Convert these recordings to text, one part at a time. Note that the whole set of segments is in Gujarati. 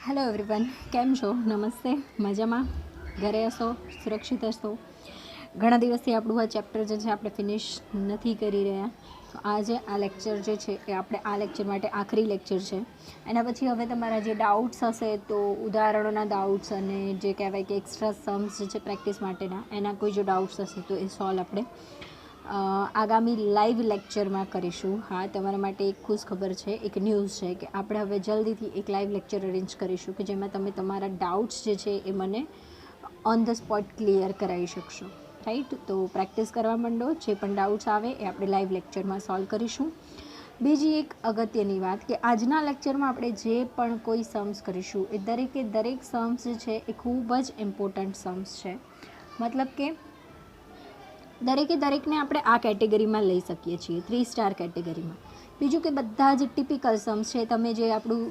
હેલો એવરીવન, કેમ છો? નમસ્તે. મજામાં? ઘરે હશો? સુરક્ષિત હશો? ઘણા દિવસથી આપણું આ ચેપ્ટર જે છે આપણે ફિનિશ નથી કરી રહ્યા. તો આજે આ લેક્ચર જે છે એ આપણે આ લેક્ચર માટે આખરી લેક્ચર છે. એના પછી હવે તમારા જે ડાઉટ્સ હશે તો ઉદાહરણોના ડાઉટ્સ અને જે કહેવાય કે એક્સ્ટ્રા સમ્સ જે છે પ્રેક્ટિસ માટેના એના કોઈ જો ડાઉટ્સ હશે તો એ સોલ્વ આપણે આગામી લાઈવ લેક્ચરમાં કરીશું. હા, તમારા માટે એક ખુશ ખબર છે, એક ન્યૂઝ છે કે આપણે હવે જલ્દીથી એક લાઈવ લેક્ચર અરેન્જ કરીશું કે જેમાં તમે તમારા ડાઉટ્સ જે છે એ મને ઓન ધ સ્પોટ ક્લિયર કરાવી શકશો. રાઈટ? તો પ્રેક્ટિસ કરવા માંડો. જે પણ ડાઉટ્સ આવે એ આપણે લાઈવ લેક્ચરમાં સોલ્વ કરીશું. બીજી એક અગત્યની વાત કે આજના લેક્ચરમાં આપણે જે પણ કોઈ સમ્સ કરીશું એ દરેક સમ્સ જે છે એ ખૂબ જ ઇમ્પોર્ટન્ટ સમ્સ છે. મતલબ કે દરેકને આપણે આ કેટેગરીમાં લઈ શકીએ છીએ, 3 સ્ટાર કેટેગરીમાં. બીજું કે બધા જ ટિપિકલ સમ્સ છે. તમે જે આપણું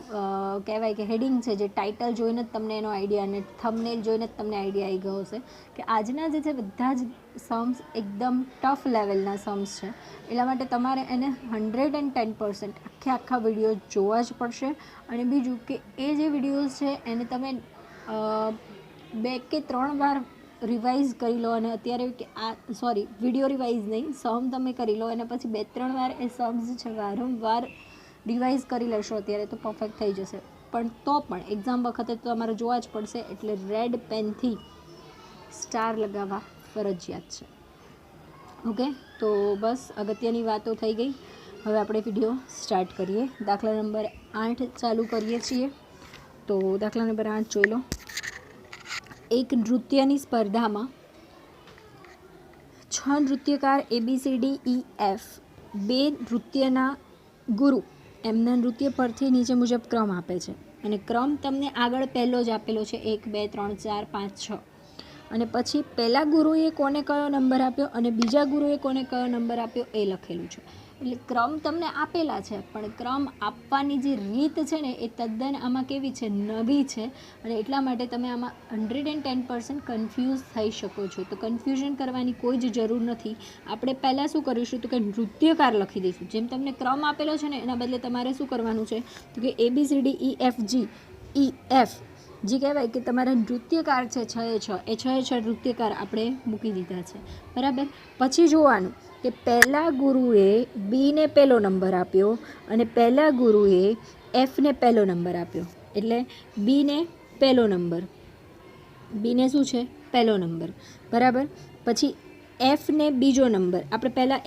કહેવાય કે હેડિંગ છે, જે ટાઇટલ જોઈને જ તમને એનો આઈડિયા અને થંબનેલ જોઈને જ તમને આઈડિયા આવી ગયો હશે કે આજના જે છે બધા જ સમ્સ એકદમ ટફ લેવલના સમ્સ છે. એટલા માટે તમારે એને 110% આખા વિડીયો જોવા જ પડશે. અને બીજું કે એ જે વિડીયોઝ છે એને તમે 2 કે 3 વાર રિવાઇઝ કરી લો. અને અત્યારે કે વિડીયો રિવાઇઝ નહીં, સમ તમે કરી લો અને પછી 2-3 વાર એ સમ્સ છે વારંવાર રિવાઇઝ કરી લેશો અત્યારે તો પરફેક્ટ થઈ જશે. પણ એક્ઝામ વખતે તો તમારે જોવા જ પડશે. એટલે રેડ પેનથી સ્ટાર લગાવવા ફરજિયાત છે. ઓકે, તો બસ અગત્યની વાતો થઈ ગઈ. હવે આપણે વિડીયો સ્ટાર્ટ કરીએ. દાખલા નંબર 8 ચાલુ કરીએ છીએ. તો દાખલા નંબર 8 જોઈ લો. એક નૃત્યની સ્પર્ધામાં 6 નૃત્યકાર ABCDEF 2 નૃત્યના ગુરુ એમના નૃત્ય પરથી નીચે મુજબ ક્રમ આપે છે. અને ક્રમ તમને આગળ પહેલો જ આપેલો છે, 1 2 3 4 5 6. અને પછી પહેલા ગુરુએ કોને કયો નંબર આપ્યો અને બીજા ગુરુએ કોને કયો નંબર આપ્યો એ લખેલું છે. એટલે ક્રમ તમને આપેલા છે, પણ ક્રમ આપવાની જે રીત છે ને એ તદ્દન આમાં કેવી છે, નવી છે. અને એટલા માટે તમે આમાં 110% કન્ફ્યુઝ થઈ શકો છો. તો કન્ફ્યુઝન કરવાની કોઈ જ જરૂર નથી. આપણે પહેલાં શું કરીશું તો કે નૃત્યકાર લખી દઈશું. જેમ તમને ક્રમ આપેલો છે ને એના બદલે તમારે શું કરવાનું છે તો કે ABCDEFG EF જે કહેવાય કે તમારા નૃત્યકાર છે 6 એ 6 નૃત્યકાર આપણે મૂકી દીધા છે. બરાબર? પછી જોવાનું કે પહેલા ગુરુએ બીને પહેલો નંબર આપ્યો અને પહેલા ગુરુએ એફને પહેલો નંબર આપ્યો. એટલે બીને પહેલો નંબર, બીને શું છે પહેલો નંબર. બરાબર? પછી એફને બીજો નંબર. આપણે પહેલાં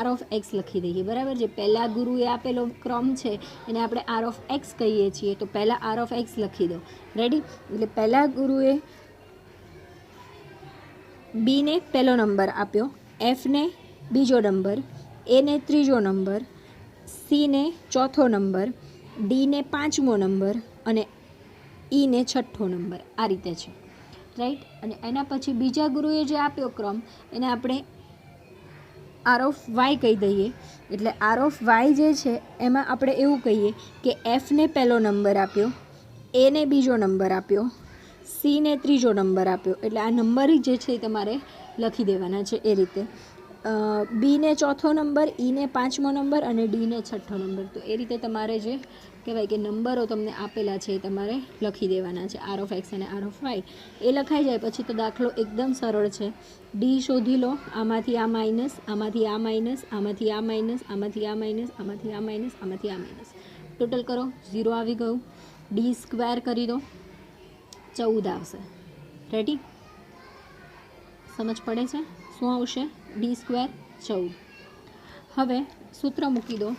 R(x) લખી દઈએ. બરાબર? જે પહેલા ગુરુએ આપેલો ક્રમ છે એને આપણે R(x) કહીએ છીએ. તો પહેલાં R(x) લખી દો. રેડી? એટલે પહેલા ગુરુએ બીને પહેલો નંબર આપ્યો, એફને બીજો નંબર, એને ત્રીજો નંબર, સીને ચોથો નંબર, ડીને 5મો નંબર અને ઈને 6થો નંબર. આ રીતે છે. રાઈટ? અને એના પછી બીજા ગુરુએ જે આપ્યો ક્રમ એને આપણે R(y) કહી દઈએ. એટલે R(y) જે છે એમાં આપણે એવું કહીએ કે એફને પહેલો નંબર આપ્યો, એને બીજો નંબર આપ્યો, સીને ત્રીજો નંબર આપ્યો. એટલે આ નંબર જે છે એ તમારે લખી દેવાના છે એ રીતે. બીને ચોથો નંબર, ઈને 5મો નંબર અને ડીને 6થો નંબર. તો એ રીતે તમારે જે કહેવાય કે નંબરો તમને આપેલા છે એ તમારે લખી દેવાના છે. R(x) અને R(y) એ લખાઈ જાય પછી તો દાખલો એકદમ સરળ છે. ડી શોધી લો. આમાંથી આ માઇનસ, આમાંથી આ માઇનસ, આમાંથી આ માઇનસ, આમાંથી આ માઇનસ, આમાંથી આ માઇનસ, આમાંથી આ માઇનસ. ટોટલ કરો, 0 આવી ગયું. ડી સ્ક્વેર કરી દો, 14 આવશે. રેડી? સમજ પડે છે? શું આવશે? D square 14. હવે સૂત્ર મૂકી દો.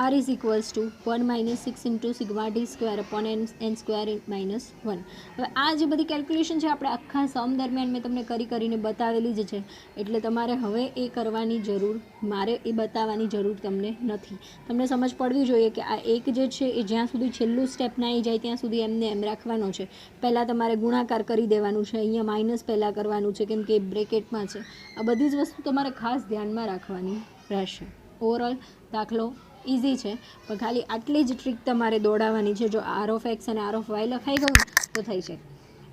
R is equals to 1 minus 6 into sigma d square upon n square minus 1. હવે આ જે બધી કેલ્ક્યુલેશન છે આપણે આખા સમ દરમિયાન મેં તમને કરીને બતાવેલી જ છે. એટલે તમારે હવે એ કરવાની જરૂર, મારે એ બતાવવાની જરૂર તમને નથી. તમને સમજ પડવી જોઈએ કે આ એક જે છે એ જ્યાં સુધી છેલ્લું સ્ટેપ ના આવી જાય ત્યાં સુધી એમને એમ રાખવાનો છે. પહેલાં તમારે ગુણાકાર કરી દેવાનું છે, અહીંયા માઇનસ પહેલાં કરવાનું છે કેમ કે બ્રેકેટમાં છે. આ બધી જ વસ્તુ તમારે ખાસ ધ્યાનમાં રાખવાની રહેશે. ઓવરઓલ દાખલો ઇઝી છે, પણ ખાલી આટલી જ ટ્રીક તમારે દોડાવવાની છે. જો R(x) અને R(y) લખાઈ ગયું તો થઈ જાય.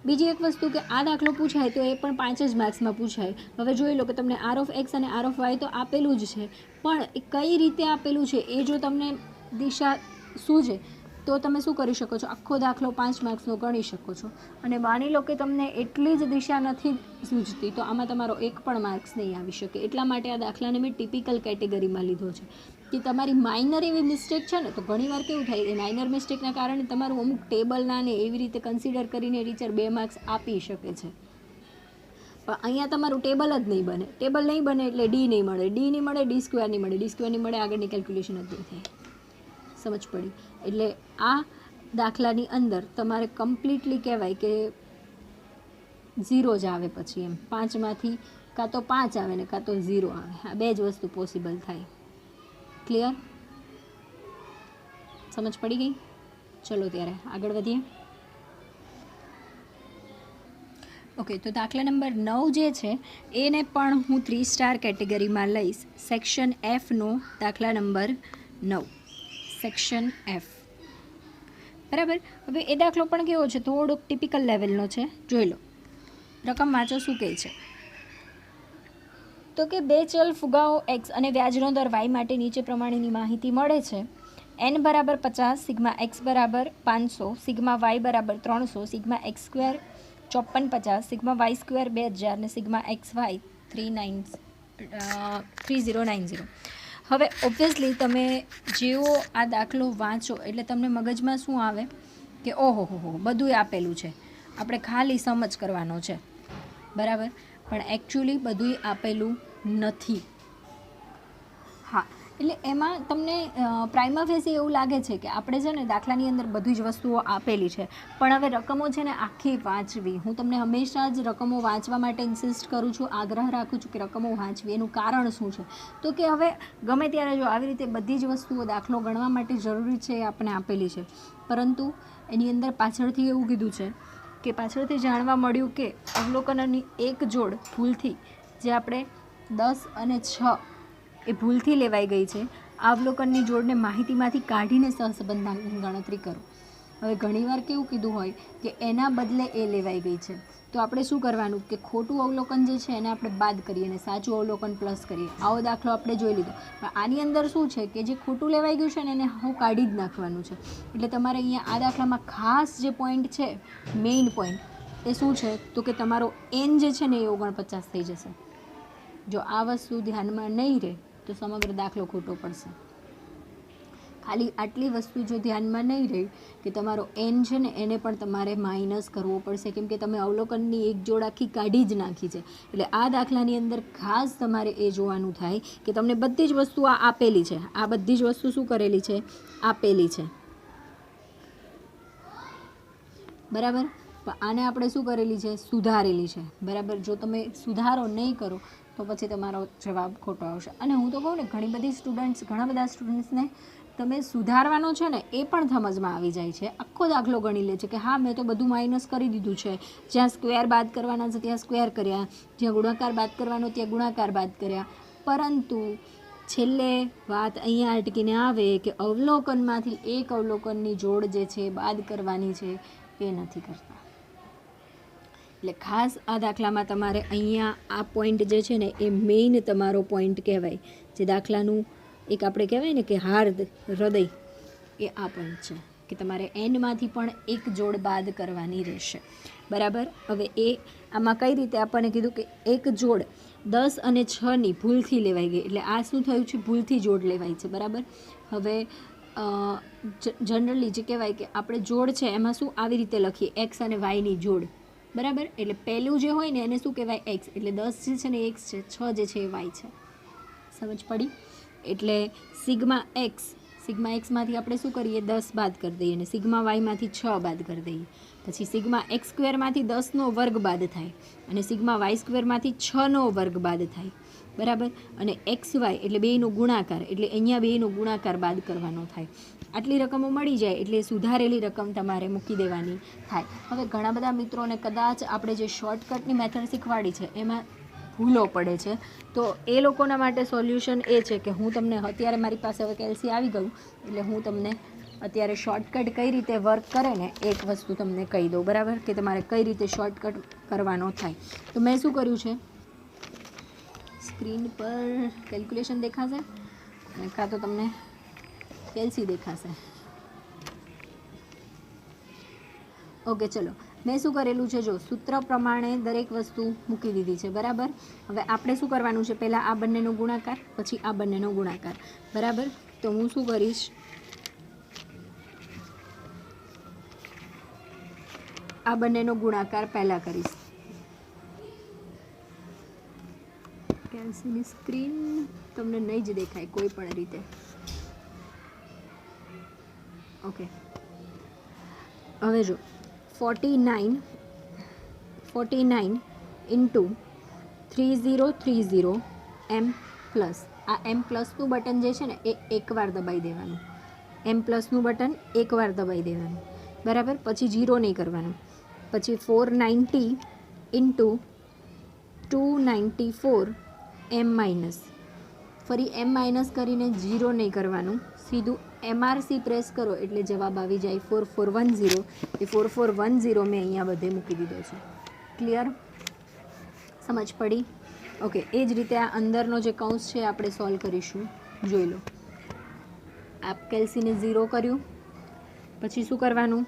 બીજી એક વસ્તુ કે આ દાખલો પૂછાય તો એ પણ 5 જ માર્ક્સમાં પૂછાય. હવે જોઈ લો કે તમને R(x) અને R(y) તો આપેલું જ છે, પણ એ કઈ રીતે આપેલું છે એ જો તમને દિશા શું છે તો તમે શું કરી શકો છો, આખો દાખલો 5 માર્ક્સનો ગણી શકો છો. અને માની લો કે તમને એટલી જ દિશા નથી સૂઝતી, તો આમાં તમારો 1 પણ માર્ક્સ નહીં આવી શકે. એટલા માટે આ દાખલાને મેં ટિપિકલ કેટેગરીમાં લીધો છે કે તમારી માઇનર એવી મિસ્ટેક છે ને, તો ઘણીવાર કેવું થાય એ માઇનર મિસ્ટેકના કારણે તમારું અમુક ટેબલના ને એવી રીતે કન્સિડર કરીને ટીચર 2 માર્ક્સ આપી શકે છે. પણ અહીંયા તમારું ટેબલ જ નહીં બને. ટેબલ નહીં બને એટલે ડી નહીં મળે, ડી નહીં મળે, ડી સ્ક્વેર નહીં મળે, ડી સ્ક્વેર નહીં મળે, આગળની કેલ્ક્યુલેશન જ નહીં થાય. સમજ પડી? એટલે આ દાખલાની અંદર તમારે કમ્પ્લીટલી કહેવાય કે 0 જ આવે પછી એમ. 5માંથી કાં તો 5 આવે ને કાં તો 0 આવે. આ 2 જ વસ્તુ પોસિબલ થાય. ક્લિયર? સમજ પડી ગઈ? ચલો ત્યારે આગળ વધીએ. ઓકે, તો દાખલા નંબર 9 જે છે એને પણ હું 3 સ્ટાર કેટેગરીમાં લઈશ. સેક્શન એફનો દાખલા નંબર 9, સેક્શન એફ. બરાબર. હવે એ દાખલો પણ કેવો છે, થોડોક ટિપિકલ લેવલનો છે. જોઈ લો, રકમ વાંચો શું કહે છે. તો કે 2 ચલ ફુગાઓ એક્સ અને વ્યાજનો દર વાય માટે નીચે પ્રમાણેની માહિતી મળે છે. n બરાબર 50, સિગ્મા એક્સ બરાબર 500, સિગ્મા વાય બરાબર 300, sigma x square 5450, sigma y square 2000 અને સિગ્મા એક્સ વાય 3090. હવે ઓબ્વિયસલી તમે જેવો આ દાખલો વાંચો એટલે તમને મગજમાં શું આવે કે ઓહો હો બધું આપેલું છે, આપણે ખાલી સમજ કરવાનો છે. બરાબર. પણ એકચ્યુઅલી બધું આપેલું નથી. હા, એટલે એમાં તમને પ્રાઇમા ફેસી એવું લાગે છે કે આપણે છે ને દાખલાની અંદર બધી જ વસ્તુઓ આપેલી છે, પણ હવે રકમો છે ને આખી વાંચવી. હું તમને હંમેશા જ રકમો વાંચવા માટે ઇન્સિસ્ટ કરું છું, આગ્રહ રાખું છું કે રકમો વાંચવી. એનું કારણ શું છે, તો કે હવે ગમે ત્યારે જો આવી રીતે બધી જ વસ્તુઓ દાખલો ગણવા માટે જરૂરી છે એ આપણે આપેલી છે, પરંતુ એની અંદર પાછળથી એવું કીધું છે કે પાછળથી જાણવા મળ્યું કે અવલોકનની એક જોડ ભૂલથી જે આપણે 10 અને 6 એ ભૂલથી લેવાઈ ગઈ છે. આ અવલોકનની જોડને માહિતીમાંથી કાઢીને સહસંબંધની ગણતરી કરો. હવે ઘણીવાર કેવું કીધું હોય કે એના બદલે એ લેવાઈ ગઈ છે, તો આપણે શું કરવાનું કે ખોટું અવલોકન જે છે એને આપણે બાદ કરીએ અને સાચું અવલોકન પ્લસ કરીએ. આવો દાખલો આપણે જોઈ લીધો. પણ આની અંદર શું છે કે જે ખોટું લેવાઈ ગયું છે ને એને હું કાઢી જ નાખવાનું છે. એટલે તમારે અહીંયા આ દાખલામાં ખાસ જે પોઈન્ટ છે, મેઇન પોઈન્ટ એ શું છે, તો કે તમારો એન જે છે ને એ 49 થઈ જશે. જો આ વસ્તુ ધ્યાનમાં નહીં રહે તો સમગ્ર દાખલો ખોટો પડશે. ખાલી આટલી વસ્તુ જો ધ્યાનમાં નહીં રહી કે તમારો એન છે ને એને પણ તમારે માઇનસ કરવો પડશે, કેમ કે તમે અવલોકનની એક જોડ આખી કાઢી જ નાખી છે. એટલે આ દાખલાની અંદર ખાસ તમારે એ જોવાનું થાય કે તમને બધી જ વસ્તુ આ આપેલી છે. આ બધી જ વસ્તુ શું કરેલી છે, આપેલી છે. બરાબર. પણ આને આપણે શું કરેલી છે, સુધારેલી છે. બરાબર. જો તમે સુધારો નહીં કરો તો પછી તમારો જવાબ ખોટો આવશે. અને હું તો કહું ને ઘણા બધા સ્ટુડન્ટ્સને તમે સુધારવાનો છે ને એ પણ સમજમાં આવી જાય છે. આખો દાખલો ગણી લે છે કે હા મેં તો બધું માઇનસ કરી દીધું છે, જ્યાં સ્ક્વેર બાદ કરવાના છે ત્યાં સ્ક્વેર કર્યા, જ્યાં ગુણાકાર બાદ કરવાનો ત્યાં ગુણાકાર બાદ કર્યા. પરંતુ છેલ્લે વાત અહીંયા અટકીને આવે કે અવલોકનમાંથી એક અવલોકનની જોડ જે છે બાદ કરવાની છે એ નથી કરતા. એટલે ખાસ આ દાખલામાં તમારે અહીંયા આ પોઈન્ટ જે છે ને એ મેઇન તમારો પોઈન્ટ કહેવાય, જે દાખલાનું એક આપણે કહેવાય ને કે હૃદય, એ આ પોઈન્ટ છે કે તમારે એનમાંથી પણ એક જોડ બાદ કરવાની રહેશે. બરાબર. હવે એ આમાં કઈ રીતે આપણને કીધું કે એક જોડ 10 અને 6ની ભૂલથી લેવાઈ ગઈ. એટલે આ શું થયું છે, ભૂલથી જોડ લેવાય છે. બરાબર. હવે જનરલી જે કહેવાય કે આપણે જોડ છે એમાં શું આવી રીતે લખીએ, એક્સ અને વાયની જોડ. બરાબર. એટલે પહેલું જે હોય ને એને શું કહેવાય, એક્સ. એટલે 10 જે છે ને એક્સ છે, 6 જે છે એ વાય છે. સમજ પડી? એટલે સિગ્મા એક્સમાંથી આપણે શું કરીએ, 10 બાદ કરી દઈએ અને સિગ્મા વાયમાંથી 6 બાદ કરી દઈએ. પછી સિગ્મા એક્સ સ્ક્વેરમાંથી 10નો વર્ગ બાદ થાય અને સિગ્મા વાય સ્ક્વેરમાંથી 6નો વર્ગ બાદ થાય. બરાબર. અને એક્સ વાય એટલે બેયનો ગુણાકાર, એટલે અહીંયા બેયનો ગુણાકાર બાદ કરવાનો થાય. આટલી રકમો મળી જાય એટલે સુધારેલી રકમ તમારે મૂકી દેવાની થાય. હવે ઘણા બધા મિત્રોને કદાચ આપણે જે શોર્ટકટની મેથડ શીખવાડી છે એમાં ભૂલો પડે છે, તો એ લોકોના માટે સોલ્યુશન એ છે કે હું તમને અત્યારે મારી પાસે હવે કેલ્સી આવી ગયું એટલે હું તમને અત્યારે શોર્ટકટ કઈ રીતે વર્ક કરે ને એક વસ્તુ તમને કહી દઉં. બરાબર. કે તમારે કઈ રીતે શોર્ટકટ કરવાનો થાય. તો મેં શું કર્યું છે, સ્ક્રીન પર કેલ્ક્યુલેશન દેખાશે અને કાં તો તમને કેલ્સી દેખાશે. ઓકે ચલો, મેં શું કરેલું છે, જો સૂત્ર પ્રમાણે દરેક વસ્તુ મૂકી દીધી છે, બરાબર. હવે આપણે શું કરવાનું છે, પહેલાં આ બંનેનો ગુણાકાર, પછી આ બંનેનો ગુણાકાર, બરાબર. તો હું શું કરીશ, આ બંનેનો ગુણાકાર પહેલાં કરીશ. કેલ્સીની સ્ક્રીન તમને નહીં જ દેખાય કોઈ પણ રીતે. ઓકે, હવે જો 49 ઇન્ટુ 3030 એમ પ્લસ, આ એમ પ્લસનું બટન જે છે ને એ એકવાર દબાઈ દેવાનું. એમ પ્લસનું બટન એકવાર દબાઈ દેવાનું, બરાબર. પછી 0 નહીં કરવાનું. પછી 490 ઇન્ટુ 294 એમ માઇનસ, ફરી એમ માઇનસ કરીને 0 નહીં કરવાનું, સીધું MRC પ્રેસ કરો એટલે જવાબ આવી જાય 4410. એ 4410 મેં અહીંયા બધે મૂકી દીધો છે. ક્લિયર? સમજ પડી? ઓકે, એ જ રીતે આ અંદરનો જે કૌંસ છે આપણે સોલ્વ કરીશું. જોઈ લો, આ કેલ્સીને 0 કર્યું, પછી શું કરવાનું,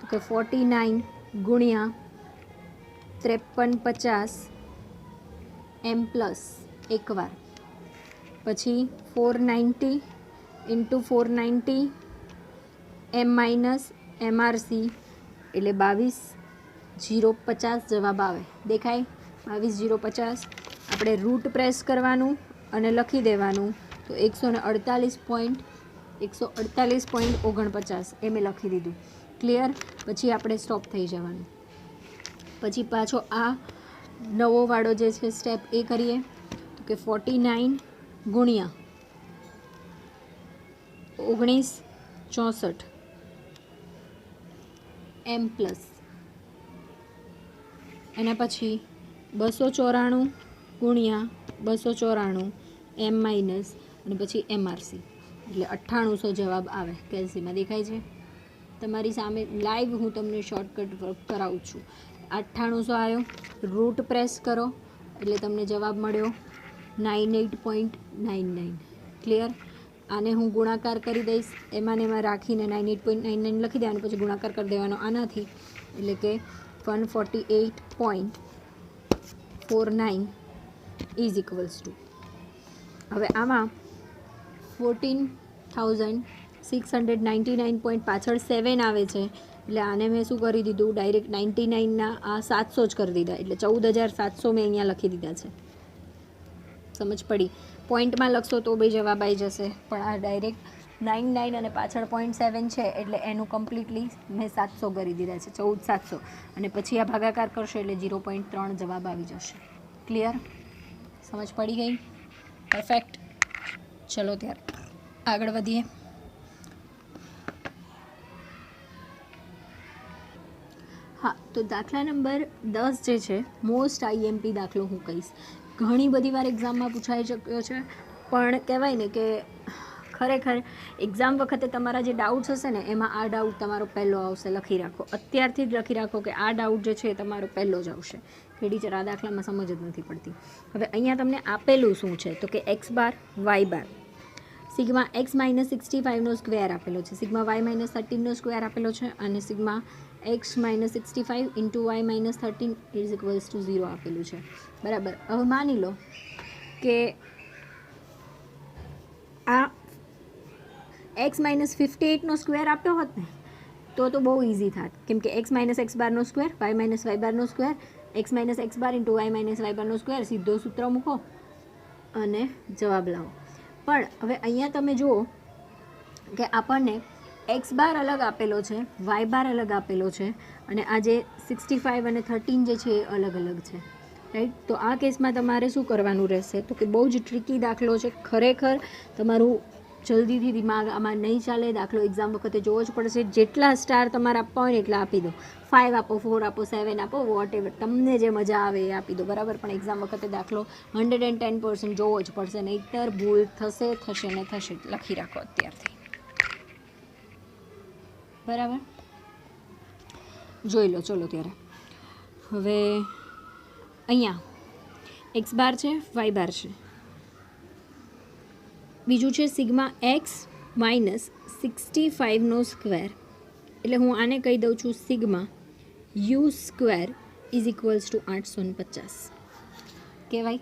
તો કે 49 ગુણ્યા 5350 એમ પ્લસ એકવાર, પછી 490 ઇન્ટુ 490 એમ માઇનસ MRC એટલે 22050 જવાબ આવે. દેખાય? 22050. આપણે રૂટ પ્રેસ કરવાનું અને લખી દેવાનું, તો 148.49 એ મેં લખી દીધું. ક્લિયર? પછી આપણે સ્ટોપ થઈ જવાનું. પછી પાછો આ નવો વાળો જે છે સ્ટેપ એ કરીએ, તો કે 49 ગુણ્યા 1964 એમ પ્લસ, એના પછી 294 ગુણ્યા 294 એમ માઇનસ અને પછી MRC એટલે 9800 જવાબ આવે. કેલ્સીમાં દેખાય છે તમારી સામે લાઈવ, હું તમને શોર્ટકટ વર્ક કરાવું છું. 9800 આવ્યો, રૂટ પ્રેસ કરો એટલે તમને જવાબ મળ્યો 98.99. ક્લિયર? આને હું ગુણાકાર કરી દઈશ, એમાં રાખીને 98.99 લખી દેવાનું, પછી ગુણાકાર કરી દેવાનો આનાથી, એટલે કે 148.49 ઇઝ ઇક્વલ્સ ટુ. હવે આમાં 14,699.7 આવે છે, એટલે આને મેં શું કરી દીધું, ડાયરેક્ટ 99ના આ 700 જ કરી દીધા, એટલે 14,700 મેં અહીંયા લખી દીધા છે. સમજ પડી? પોઈન્ટમાં લખશો તો બી જવાબ આવી જશે, પણ આ ડાયરેક્ટ 99 અને પાછળ 0.7 છે એટલે એનું કમ્પ્લીટલી મેં 700 કરી દીધા છે, 14700, અને પછી આ ભાગાકાર કરશો એટલે 0.3 જવાબ આવી જશે. ક્લિયર? સમજ પડી ગઈ? પરફેક્ટ. ચલો ત્યારે આગળ વધીએ. હા, તો દાખલા નંબર 10 જે છે, મોસ્ટ IMP દાખલો હું કહીશ. ઘણી બધી વાર એક્ઝામમાં પૂછાઈ શક્યો છે, પણ કહેવાય ને કે ખરેખર એક્ઝામ વખતે તમારા જે ડાઉટ્સ હશે ને એમાં આ ડાઉટ તમારો પહેલો આવશે. લખી રાખો, અત્યારથી જ લખી રાખો કે આ ડાઉટ જે છે એ તમારો પહેલો જ આવશે. કે ટીચર આ દાખલામાં સમજ જ નથી પડતી. હવે અહીંયા તમને આપેલું શું છે, તો કે x બાર y બાર, સિગ્મા x માઇનસ 65નો સ્ક્વેર આપેલો છે, સિગ્મા y માઇનસ 13નો સ્ક્વેર આપેલો છે, અને sigma x minus 65 into y minus 13 is equals two 0 આપેલું છે. બરાબર. હવે માની લો કે આ x માઇનસ 58નો સ્ક્વેર આપ્યો હોત ને તો બહુ ઇઝી થાત, કેમ કે x માઇનસ x બારનો સ્ક્વેર, y માઇનસ y બારનો સ્ક્વેર, x માઇનસ x બાર ઇન્ટુ y માઇનસ y બારનો સ્ક્વેર, સીધો સૂત્ર મૂકો અને જવાબ લાવો. પણ હવે અહીંયા તમે જુઓ કે આપણને x બાર અલગ આપેલો છે, y બાર અલગ આપેલો છે, અને આ જે 65 અને 13 જે છે એ અલગ અલગ છે, રાઈટ. તો આ કેસમાં તમારે શું કરવાનું રહેશે, તો કે બહુ જ ટ્રિકી દાખલો છે. ખરેખર તમારું જલ્દીથી દિમાગ આમાં નહીં ચાલે, દાખલો એક્ઝામ વખતે જોવો જ પડશે. જેટલા સ્ટાર તમારે આપવા હોય ને એટલા આપી દો, 5 આપો, 4 આપો, 7 આપો, વોટ એવર, તમને જે મજા આવે એ આપી દો, બરાબર. પણ એક્ઝામ વખતે દાખલો 110% જોવો જ પડશે, નહીંતર ભૂલ થશે ને થશે. લખી રાખો અત્યારથી, બરાબર. જોઈ લો. ચલો ત્યારે હવે અહીંયા x બાર છે, y બાર છે, બીજું છે સિગ્મા x માઇનસ 65નો સ્ક્વેર, એટલે હું આને કહી દઉં છું sigma u square is equals two 850 કહેવાય.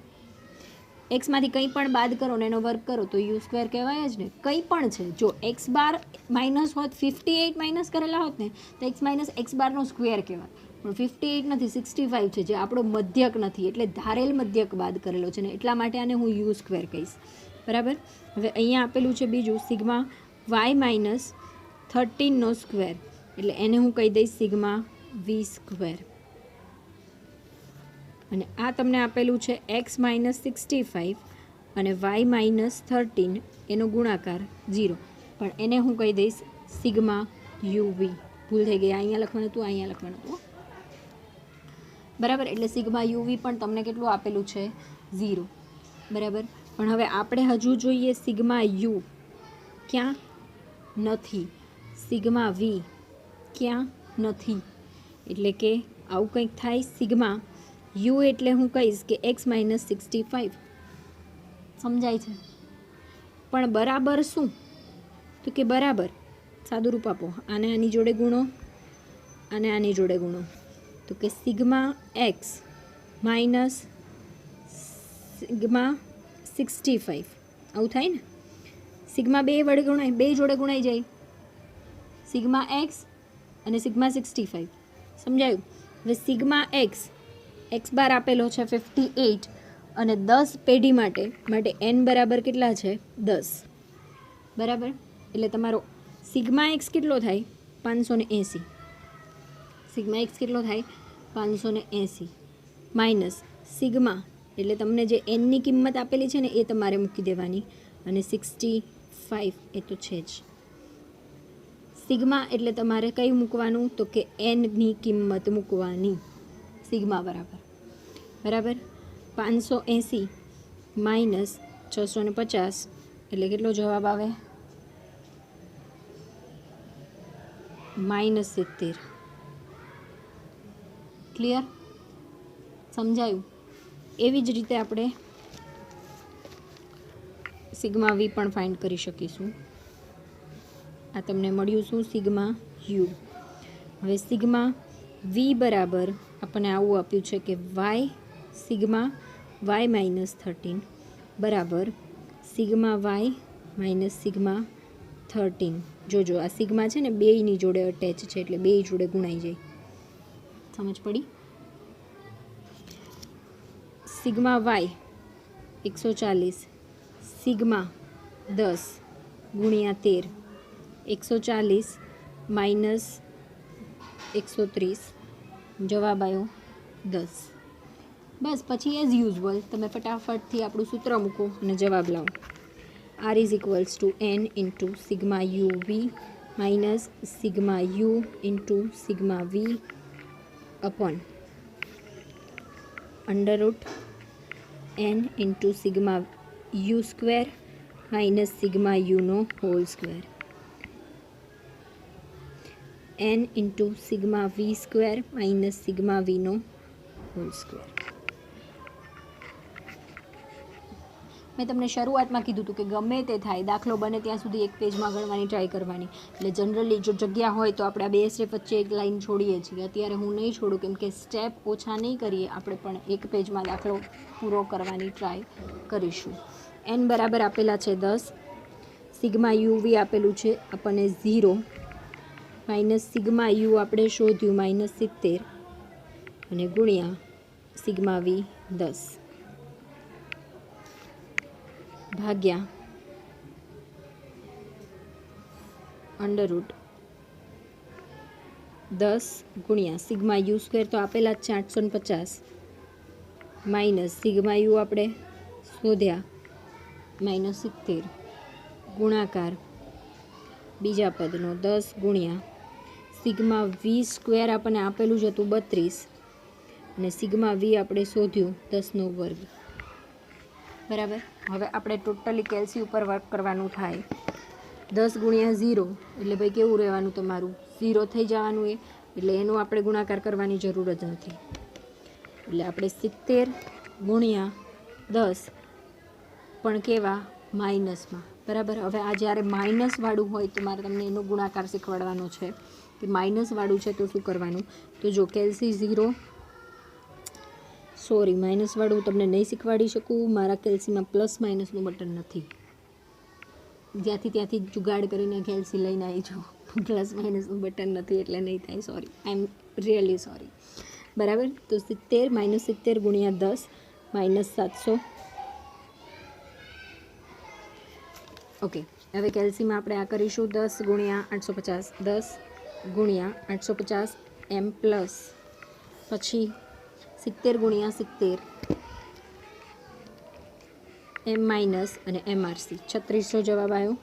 એક્સમાંથી કંઈ પણ બાદ કરો ને એનો વર્ક કરો તો યુ સ્ક્વેર કહેવાય જ ને. કંઈ પણ છે, જો એક્સ બાર માઇનસ હોત, 58 માઇનસ કરેલા હોત ને તો એક્સ માઇનસ એક્સ બારનો સ્ક્વેર કહેવાય. પણ 58 નથી, 65 છે, જે આપણો મધ્યક નથી, એટલે ધારેલ મધ્યક બાદ કરેલો છે ને, એટલા માટે આને હું યુ સ્ક્વેર કહીશ. બરાબર. હવે અહીંયા આપેલું છે બીજું સિગ્મા વાય માઇનસ 13નો સ્ક્વેર, એટલે એને હું કહી દઈશ સિગ્મા વી સ્ક્વેર. અને આ તમને આપેલું છે એક્સ માઇનસ 65 અને વાય માઇનસ 13, એનો ગુણાકાર 0, પણ એને હું કહી દઈશ સિગ્મા યુવી. ભૂલ થઈ ગઈ, અહીંયા લખવાનું હતું, અહીંયા લખવાનું હતું. બરાબર. એટલે સિગ્મા યુવી પણ તમને કેટલું આપેલું છે 0. બરાબર. પણ હવે આપણે હજુ જોઈએ સિગ્મા યુ ક્યાં નથી, સિગ્મા વી ક્યાં નથી. એટલે કે આવું કંઈક થાય. સિગ્મા યુ એટલે હું કહીશ કે એક્સ માઇનસ 65. સમજાય છે? પણ બરાબર શું? તો કે બરાબર સાદું રૂપ આપો, આને આની જોડે ગુણો, અને આની જોડે ગુણો, તો કે સિગ્મા એક્સ માઇનસ સિગ્મા 65 આવું થાય ને. સિગ્મા બે વડે ગુણાય, બે જોડે ગુણાઈ જાય, સિગ્મા એક્સ અને સિગ્મા 65. સમજાયું? હવે સિગ્મા એક્સ બાર આપેલો છે 58 અને 10 પેઢી માટે એન બરાબર કેટલા છે 10. બરાબર. એટલે તમારો સિગ્મા એક્સ કેટલો થાય 580. સિગ્મા એક્સ કેટલો થાય 580 માઇનસ સિગ્મા એટલે તમને જે એનની કિંમત આપેલી છે ને એ તમારે મૂકી દેવાની, અને 65 એ તો છે જ. સિગ્મા એટલે તમારે કઈ મૂકવાનું, તો કે એનની કિંમત મૂકવાની, સિગ્મા બરાબર. બરાબર. 580 માઇનસ 650 એટલે કેટલો જવાબ આવે -70. ક્લિયર? સમજાયું? એવી જ રીતે આપણે સિગ્મા વી પણ ફાઇન્ડ કરી શકીશું. આ તમને મળ્યું શું? Sigma you. હવે સિગ્મા વી બરાબર આપણને આવું આપ્યું છે કે વાય સિગ્મા વાય માઇનસ 13 બરાબર સિગ્મા વાય માઇનસ સિગ્મા 13. જોજો આ સિગ્મા છે ને બેયની જોડે અટેચ છે, એટલે બેય જોડે ગુણાઈ જાય. સમજ પડી? સિગ્મા વાય 140 સિગ્મા 10 ગુણ્યા 13, 140 માઇનસ 130, જવાબ આવ્યો 10. બસ પછી એઝ યુઝ્યુઅલ તમે ફટાફટથી આપણું સૂત્ર મૂકો અને જવાબ લાવો. R is equals to n into sigma u v minus sigma u into sigma v upon under root n into sigma u square minus sigma યુનો whole square, n into sigma v square minus sigma વીનો હોલ સ્ક્વેર. મેં તમને શરૂઆતમાં કીધું હતું કે ગમે તે થાય દાખલો બને ત્યાં સુધી એક પેજમાં ગણવાની ટ્રાય કરવાની. એટલે જનરલી જો જગ્યા હોય તો આપણે આ બે સ્ટેપ વચ્ચે એક લાઈન છોડીએ છીએ. અત્યારે હું નહીં છોડું, કેમ કે સ્ટેપ ઓછા નહીં કરીએ, આપણે પણ એક પેજમાં દાખલો પૂરો કરવાની ટ્રાય કરીશું. એન બરાબર આપેલા છે 10, સિગ્મા યુ વી આપેલું છે આપણને 0, માઇનસ સિગ્મા યુ આપણે શોધ્યું -70 અને ગુણ્યા સિગ્મા વી 10 ભાગ્યા અંડરરૂટ 10 ગુણ્યા સિગ્મા યુ સ્ક્વેર તો આપેલા જ છે 850 માઇનસ સિગ્મા યુ આપણે શોધ્યા -70 ગુણાકાર બીજા પદનો 10 ગુણ્યા સિગ્મા વી સ્ક્વેર આપણને આપેલું જ હતું 32 અને સિગ્મા વી આપણે શોધ્યું 10નો વર્ગ. બરાબર. હવે આપણે ટોટલી કેલ્સી ઉપર વર્ક કરવાનું થાય. 10 ગુણ્યા 0 એટલે ભાઈ કેવું રહેવાનું તમારું 0 થઈ જવાનું, એટલે એનો આપણે ગુણાકાર કરવાની જરૂર જ નથી. એટલે આપણે 70 ગુણ્યા 10 પણ કેવા માઇનસમાં. બરાબર. હવે આ જ્યારે માઇનસવાળું હોય તો મારે તમને એનો ગુણાકાર શીખવાડવાનો છે. કે માઇનસવાળું છે તો શું કરવાનું. તો જો કેલ્સી 0, સોરી માઇનસવાળું તમને નહીં શીખવાડી શકું, મારા કેલ્સીમાં પ્લસ માઇનસનું બટન નથી. ત્યાંથી જુગાડ કરીને કેલ્સી લઈને આવી જાઓ, પ્લસ માઇનસનું બટન નથી એટલે નહીં થાય, sorry, I am really sorry. બરાબર. તો 70 -70 ગુણ્યા 10 -700. ઓકે, હવે કેલ્સીમાં આપણે આ કરીશું 10 ગુણ્યા 850, 10 ગુણ્યા 850 એમ પ્લસ, પછી 70 ગુણ્યા 70 એમ માઇનસ અને MRC 3600 જવાબ આવ્યો.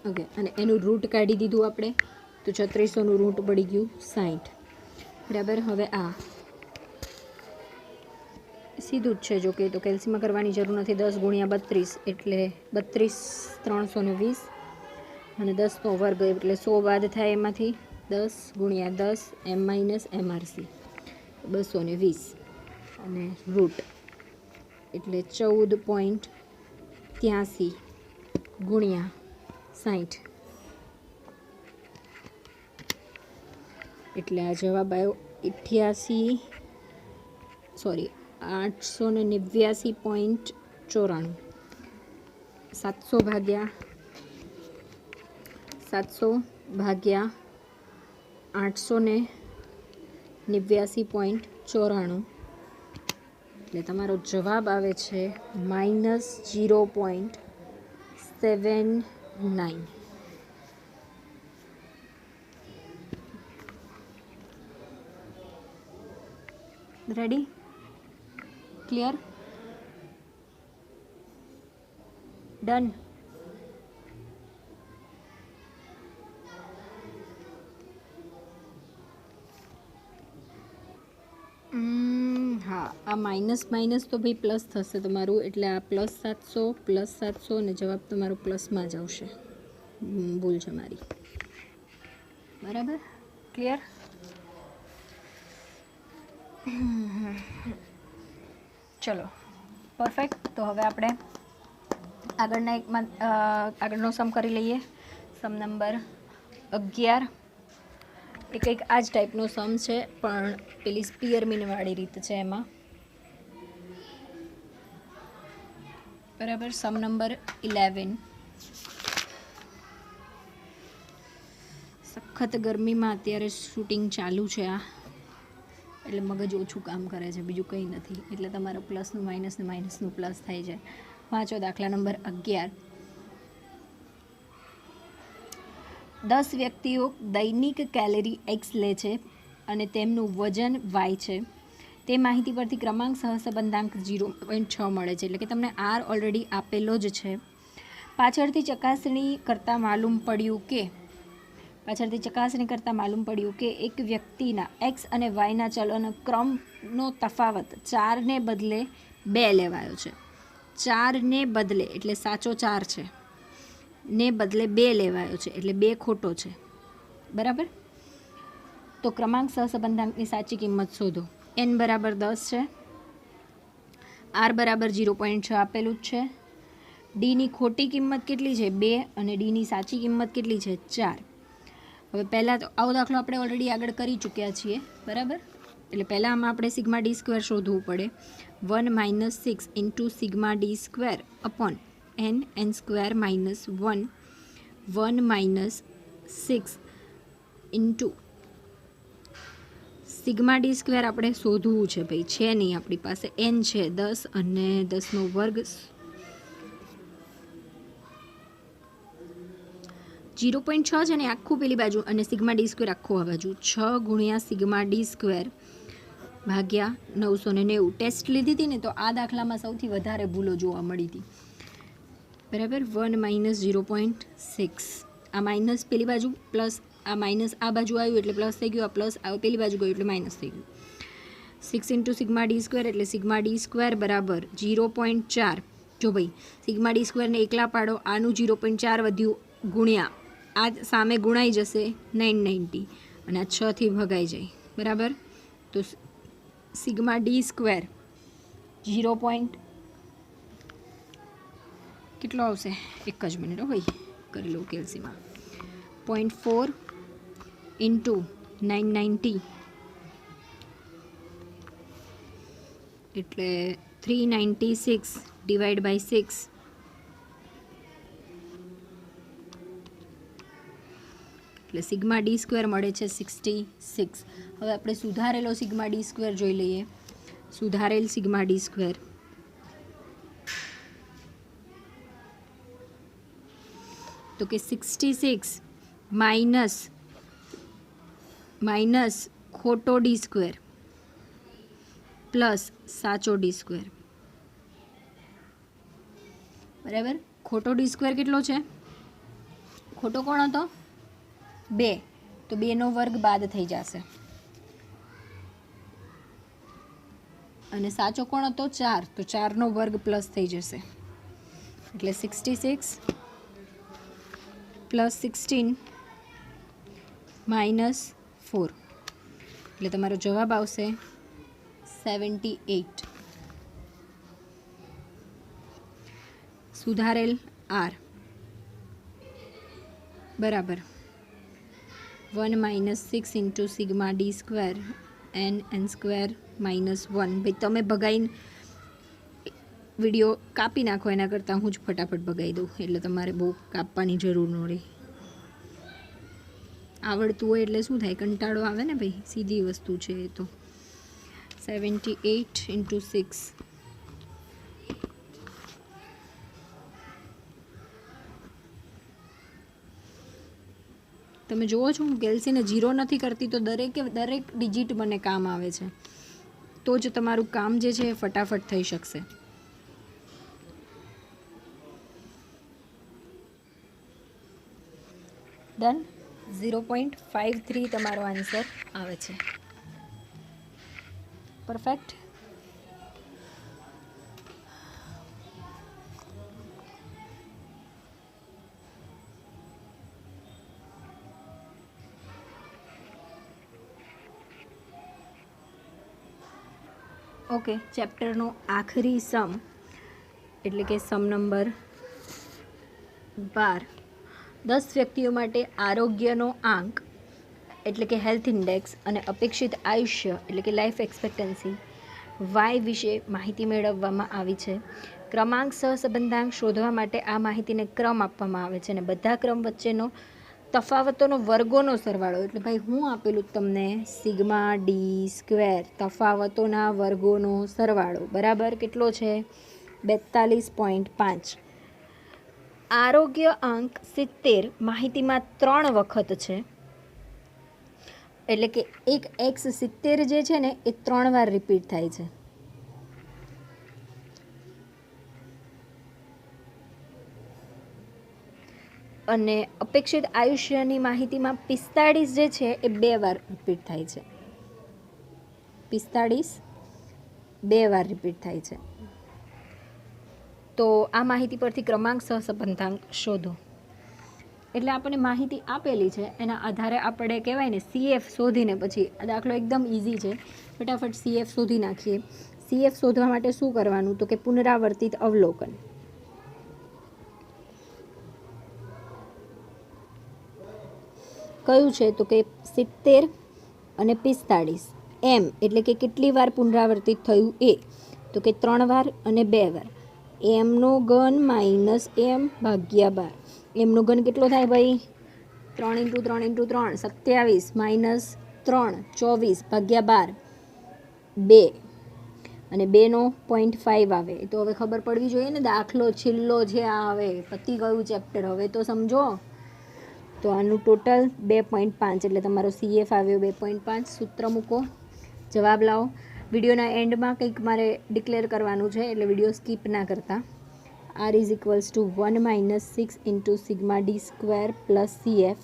ઓકે, અને એનું રૂટ કાઢી દીધું આપણે, તો 3600નું રૂટ પડી ગયું 60. બરાબર. હવે આ સીધું જ છે, જો કે તો કેલ્સીમાં કરવાની જરૂર નથી. 10 ગુણ્યા 32 એટલે 32 320 અને 10નો વર્ગ એટલે 100 બાદ થાય એમાંથી. 10 ગુણ્યા 10 એમ માઇનસ MRC 220 અને રૂટ એટલે 14.83 ગુણ્યા 60 એટલે આ જવાબ આવ્યો 889.94. 700 ભાગ્યા 889.94 એટલે તમારો જવાબ આવે છે -0.79. રેડી? ક્લિયર? ડન? હા, આ માઇનસ તો ભાઈ પ્લસ થશે તમારું, એટલે આ +700 અને જવાબ તમારો પ્લસમાં જ આવશે. ભૂલ છે મારી. બરાબર? ક્લિયર? ચલો, પરફેક્ટ. તો હવે આપણે આગળનો સમ કરી લઈએ. સમ નંબર 11. એ કંઈક આ જ ટાઈપનો સમ છે, પણ પેલી સ્પીયરમીનવાળી રીત છે એમાં. બરાબર. સમ નંબર 11. સખત ગરમીમાં અત્યારે શૂટિંગ ચાલુ છે આ, એટલે મગજ ઓછું કામ કરે છે, બીજું કંઈ નથી. એટલે તમારું પ્લસનું માઇનસ ને માઇનસનું પ્લસ થાય છે. વાંચો દાખલા નંબર 11. 10 વ્યક્તિઓ દૈનિક કેલરી X લે છે અને તેમનું વજન Y છે. તે માહિતી પરથી ક્રમાંક સહસંબંધાંક 0.6 મળે છે. એટલે કે તમને R ઓલરેડી આપેલો જ છે. પાછળથી ચકાસણી કરતાં માલુમ પડ્યું કે એક વ્યક્તિના X અને Yના ચલન ક્રમનો તફાવત 4 ને બદલે 2 લેવાયો છે. 4 ને બદલે એટલે સાચો 4 છે, ને બદલે 2 લેવાયો છે, એટલે 2 ખોટો છે. બરાબર. તો ક્રમાંક સહસંબંધાંકની સાચી કિંમત શોધો. n બરાબર 10 છે, R બરાબર 0.6 આપેલું જ છે. ડીની ખોટી કિંમત કેટલી છે? 2 અને ડીની સાચી કિંમત કેટલી છે? 4. હવે પહેલાં તો આવો દાખલો આપણે ઓલરેડી આગળ કરી ચૂક્યા છીએ. બરાબર. એટલે પહેલાં આમાં આપણે સિગ્મા ડી સ્ક્વેર શોધવું પડે. 1 - 6 into sigma D square upon n square -1 1 - 6 into sigma D square આપણે શોધવું છે ભાઈ, છે નહીં આપણી પાસે. n છે 10 અને 10નો વર્ગ 0.6 છે ને આખું પેલી બાજુ, અને સિગ્મા ડી સ્ક્વેર આખું આ બાજુ. 6 ગુણ્યા સિગ્મા ડી સ્ક્વેર ભાગ્યા 990. ટેસ્ટ લીધી હતી ને તો આ દાખલામાં સૌથી વધારે ભૂલો જોવા મળી હતી. બરાબર. 1 - 0.6. આ માઇનસ પેલી બાજુ પ્લસ, આ માઇનસ આ બાજુ આવ્યું એટલે પ્લસ થઈ ગયું, આ પ્લસ પેલી બાજુ ગયું એટલે માઇનસ થઈ ગયું. 6 ઇન્ટુ સિગ્મા ડી સ્ક્વેર એટલે સિગ્મા ડી સ્ક્વેર બરાબર 0.4. જો ભાઈ સિગ્મા ડી સ્ક્વેરને એકલા પાડો, આનું 0.4 વધ્યું ગુણ્યા આ સામે ગુણાઈ જશે 990 અને આ 6થી ભગાઈ જાય. બરાબર. તો સિગ્મા ડી સ્ક્વેર 0. કેટલો આવશે? એક જ મિનિટ હો ભાઈ, કરી લઉં કેલ્સીમાં. 0.4 ઇન્ટુ 990 એટલે 396 ડિવાઈડ બાય 6 એટલે સિગ્મા ડી સ્ક્વેર મળે છે 66. હવે આપણે સુધારેલો સિગ્મા ડી સ્ક્વેર જોઈ લઈએ. સુધારેલ સિગ્મા ડી સ્ક્વેર તો કે 66 માઇનસ ખોટો ડી સ્ક્વેર પ્લસ સાચો ડી સ્ક્વેર. બરાબર. ખોટો ડી સ્ક્વેર કેટલો છે? ખોટો કોણ હતો? 2, તો 2નો વર્ગ બાદ થઈ જશે. અને સાચો કોણ હતો? 4, તો 4નો વર્ગ પ્લસ થઈ જશે. એટલે 66 પ્લસ 16 માઇનસ 4 એટલે તમારો જવાબ આવશે 78. સુધારેલ આર બરાબર 1 - 6 into sigma D square n square -1. ભાઈ તમે ભગાઈને વિડીયો કાપી નાખો, એના કરતાં હું જ ફટાફટ ભગાઈ દઉં, એટલે તમારે બહુ કાપવાની જરૂર ન રહે. આવડતું હોય એટલે શું થાય, કંટાળો આવે ને ભાઈ, સીધી વસ્તુ છે એ તો. 78 ઇન્ટુ 6 તમે જુઓ છો હું કેલ્સીને 0 નથી કરતી તો દરેક ડિજિટ મને કામ આવે છે, તો જ તમારું કામ જે છે એ ફટાફટ થઈ શકશે. ડન. 0.53 તમારો આન્સર આવે છે. પરફેક્ટ. ઓકે, ચેપ્ટરનો આખરી સમ એટલે કે સમ નંબર 12. 10 વ્યક્તિઓ માટે આરોગ્યનો આંક એટલે કે હેલ્થ ઇન્ડેક્સ અને અપેક્ષિત આયુષ્ય એટલે કે લાઈફ એક્સપેક્ટન્સી વાય વિશે માહિતી મેળવવામાં આવી છે. ક્રમાંક સહસંબંધાંક શોધવા માટે આ માહિતીને ક્રમ આપવામાં આવે છે અને બધા ક્રમ વચ્ચેનો તફાવતોનો વર્ગોનો સરવાળો એટલે ભાઈ હું આપેલું તમને સિગ્મા ડી સ્ક્વેર તફાવતોના વર્ગોનો સરવાળો બરાબર કેટલો છે? 42.5. આરોગ્ય અંક 70 માહિતીમાં 3 વખત છે, એટલે કે એક x 70 જે છે ને એ 3 વાર રિપીટ થાય છે. અને અપેક્ષિત આયુષ્યની માહિતીમાં 45 જે છે એ 2 વાર રિપીટ થાય છે. 45 2 વાર રિપીટ થાય છે. તો આ માહિતી પરથી ક્રમાંક સહસંબંધાંક શોધો. એટલે આપણને માહિતી આપેલી છે, એના આધારે આપણે કહેવાય ને CF શોધીને પછી આ દાખલો એકદમ ઇઝી છે, ફટાફટ CF શોધી નાખીએ. CF શોધવા માટે શું કરવાનું તો કે પુનરાવર્તિત અવલોકન. કયું છે તો કે 70 અને 45. એમ એટલે કે કેટલી વાર પુનરાવર્તિત થયું એ તો કે 3 વાર અને 2 વાર. એમનો ઘન માઇનસ એમ ભાગ્યા 12. એમનો ઘન કેટલો થાય ભાઈ? 3 × 3 × 3 27 માઇનસ 3 24 ભાગ્યા 12 2 અને 2નો 0.5 આવે. તો હવે ખબર પડવી જોઈએ ને, દાખલો છેલ્લો છે આ, હવે પતી ગયું ચેપ્ટર, હવે તો સમજો. તો આનું ટોટલ 2.5 એટલે તમારો CF આવ્યો 2.5. સૂત્ર મૂકો, જવાબ લાવો. વિડીયોના એન્ડમાં કંઈક મારે ડિક્લેર કરવાનું છે, એટલે વિડીયો સ્કીપ ના કરતા. R = 1 - 6 into sigma D square plus CF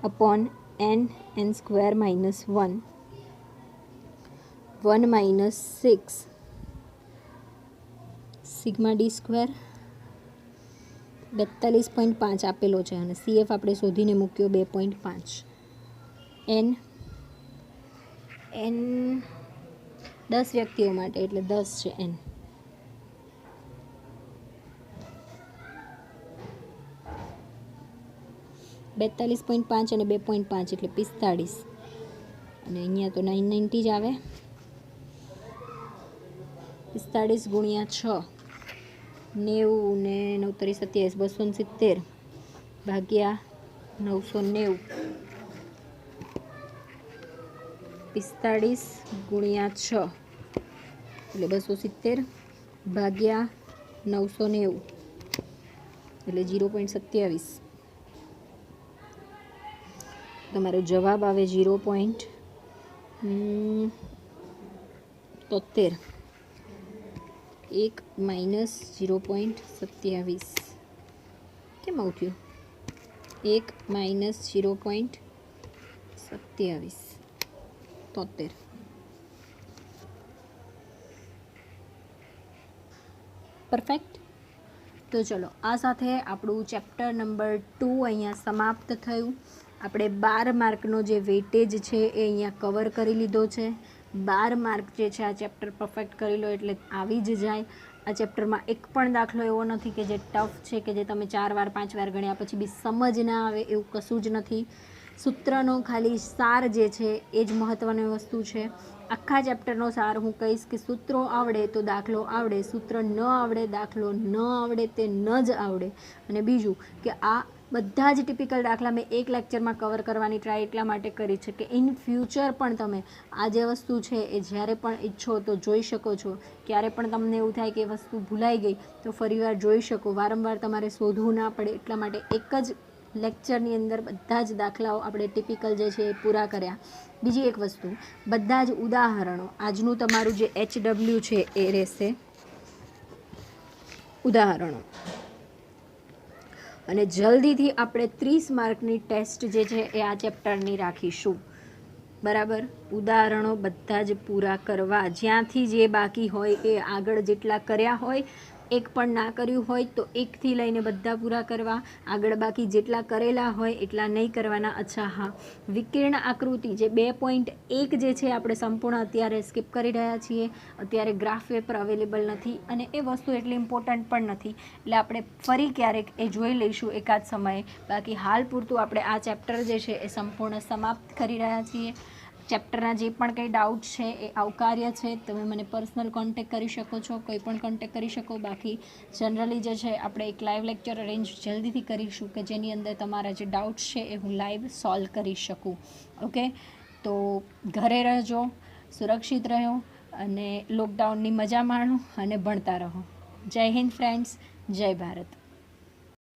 upon n square -1 1 - 6 sigma D square 42.5 આપેલો છે અને CF આપણે શોધીને મૂક્યો 2.5. n એન 10 વ્યક્તિઓ માટે એટલે 10 છે એન. 42.5 અને 2.5 એટલે 45 અને અહીંયા તો 990 જ આવે. 45 ગુણ્યા 6 90 ને 9 તરી 27 270 ભાગ્યા 990. 45 ગુણ્યા 6 એટલે 270 ભાગ્યા 990 એટલે 0.27. તમારો જવાબ આવે 0.73. 1 માઇનસ 0.27 કેમ આવું થયું? 1 માઇનસ 0.27 73. પરફેક્ટ. તો ચલો આ સાથે આપણું ચેપ્ટર નંબર 2 અહીંયા સમાપ્ત થયું. આપણે 12 માર્કનો જે વેટેજ છે એ અહીંયા કવર કરી લીધો છે. 12 માર્ક જે છે આ ચેપ્ટર પરફેક્ટ કરી લો એટલે આવી જ જાય. આ ચેપ્ટરમાં એક પણ દાખલો એવો નથી કે જે ટફ છે, કે જે તમે 4 વાર 5 વાર ગણ્યા પછી બી સમજ ના આવે, એવું કશું જ નથી. સૂત્રનો ખાલી સાર જે છે એ જ મહત્ત્વની વસ્તુ છે. આખા ચેપ્ટરનો સાર હું કહીશ કે સૂત્રો આવડે તો દાખલો આવડે, સૂત્ર ન આવડે દાખલો ન આવડે તે ન જ આવડે. અને બીજું કે આ બધા જ ટિપિકલ દાખલા મેં એક લેક્ચરમાં કવર કરવાની ટ્રાય એટલા માટે કરી છે કે ઇન ફ્યુચર પણ તમે આ જે વસ્તુ છે એ જ્યારે પણ ઈચ્છો તો જોઈ શકો છો. ક્યારે પણ તમને એવું થાય કે વસ્તુ ભૂલાઈ ગઈ તો ફરીવાર જોઈ શકો. વારંવાર તમારે શોધવું ના પડે એટલા માટે એક જ લેક્ચરની અંદર બધા જ દાખલાઓ આપણે ટિપિકલ જે છે એ પૂરા કર્યા. બીજી એક વસ્તુ, બધા જ ઉદાહરણો, આજનું તમારું જે HW છે એ રહેશે ઉદાહરણો. અને જલ્દીથી આપણે 30 માર્કની ટેસ્ટ જે છે એ આ ચેપ્ટરની રાખીશું. બરાબર, ઉદાહરણો બધા જ પૂરા કરવા. જ્યાંથી જે બાકી હોય એ આગળ જેટલા કર્યા હોય, એક પણ ના કર્યું હોય તો 1 થી લઈને બધા પૂરા કરવા. આગળ બાકી જેટલા કરેલા હોય એટલા નહીં કરવાના. અચ્છા હા, વિકર્ણ આકૃતિ જે 2.1 જે છે આપણે સંપૂર્ણ અત્યારે સ્કીપ કરી રહ્યા છીએ. અત્યારે ગ્રાફ પેપર અવેલેબલ નથી અને એ વસ્તુ એટલી ઇમ્પોર્ટન્ટ પણ નથી, એટલે આપણે ફરી ક્યારેક એ જોઈ લઈશું એકાદ સમયે. બાકી હાલ પૂરતું આપણે આ ચેપ્ટર જે છે એ સંપૂર્ણ સમાપ્ત કરી રહ્યા છીએ. ચેપ્ટરના જે પણ કંઈ ડાઉટ છે એ આવકાર્ય છે. તમે મને પર્સનલ કોન્ટેક કરી શકો છો, કોઈ પણ કોન્ટેક કરી શકો. બાકી જનરલી જે છે આપણે એક લાઈવ લેક્ચર અરેન્જ જલ્દીથી કરીશું કે જેની અંદર તમારા જે ડાઉટ્સ છે એ હું લાઈવ સોલ્વ કરી શકું. ઓકે, તો ઘરે રહેજો, સુરક્ષિત રહો અને લોકડાઉનની મજા માણો અને ભણતા રહો. જય હિન્દ ફ્રેન્ડ્સ, જય ભારત.